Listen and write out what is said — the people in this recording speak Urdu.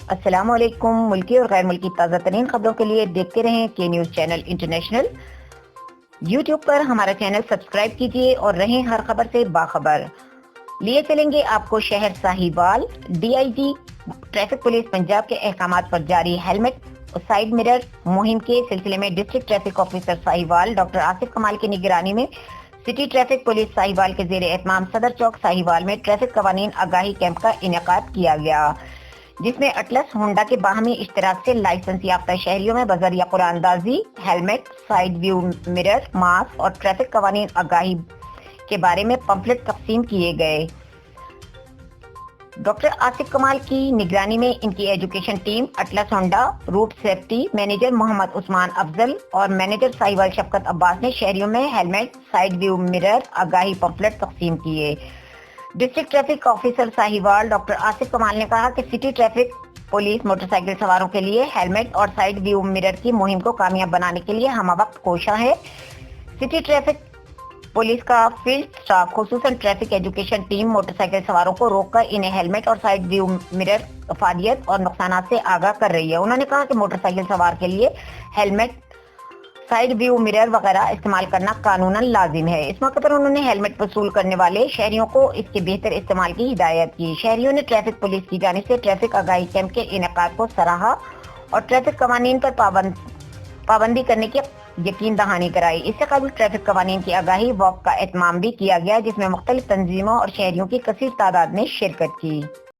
السلام علیکم۔ ملکی اور غیر ملکی تازہ ترین خبروں کے لیے دیکھتے رہیں کے نیوز چینل انٹرنیشنل۔ یوٹیوب پر ہمارا چینل سبسکرائب کیجیے اور رہیں ہر خبر سے باخبر۔ لیے چلیں گے آپ کو شہر Sahiwal. D I G traffic police Punjab کے احکامات پر جاری ہیلمٹ اور سائیڈ مرر مہم کے سلسلے میں district traffic officer Sahiwal doctor Asif Kamal کی نگرانی میں سٹی ٹریفک پولیس ساہیوال کے زیر اہتمام صدر چوک ساہیوال میں ٹریفک قوانین آگاہی کیمپ کا انعقاد کیا گیا، جس میں اٹلس ہونڈا کے باہمی اشتراک سے لائسنس یافتہ شہریوں میں بذریعہ قرآن اندازی helmet, side view mirror, mask اور ٹریفک قوانین آگاہی کے بارے میں پمفلٹ تقسیم کیے گئے۔ ڈاکٹر آصف کمال کی نگرانی میں ان کی education team, Atlas Honda route safety manager Muhammad Usman Afzal اور مینیجر ساہیوال شفقت عباس نے شہریوں میں ہیلمٹ، سائیڈ ویو مرر آگاہی پمفلٹ تقسیم کیے۔ District traffic officer Sahiwal doctor Asif Kamal نے کہا کہ city traffic police motorcycle سواروں کے لیے ہیلمٹ اور سائیڈ ویو مرر کی مہم کو کامیاب بنانے کے لیے ہمہ وقت کوشاں ہے۔ سٹی ٹریفک پولیس کا فیلڈ سٹاف خصوصاً traffic education team motor cycle سواروں کو روک کر انہیں ہیلمٹ اور سائیڈ ویو مرر افادیت اور نقصانات سے آگاہ کر رہی ہے۔ انہوں نے کہا کہ موٹر سائیکل سوار کے لیے ہیلمٹ، سائیڈ ویو مرر وغیرہ استعمال کرنا قانوناً لازم ہے۔ اس موقع پر انہوں نے ہیلمٹ وصول کرنے والے شہریوں کو اس کے بہتر استعمال کی ہدایت کی۔ شہریوں نے ٹریفک پولیس کی جانب سے ٹریفک آگاہی کیمپ کے انعقاد کو سراہا اور ٹریفک قوانین پر پابندی کرنے کی یقین دہانی کرائی۔ اس سے قبل ٹریفک قوانین کی آگاہی واک کا اہتمام بھی کیا گیا، جس میں مختلف تنظیموں اور شہریوں کی کثیر تعداد نے شرکت کی۔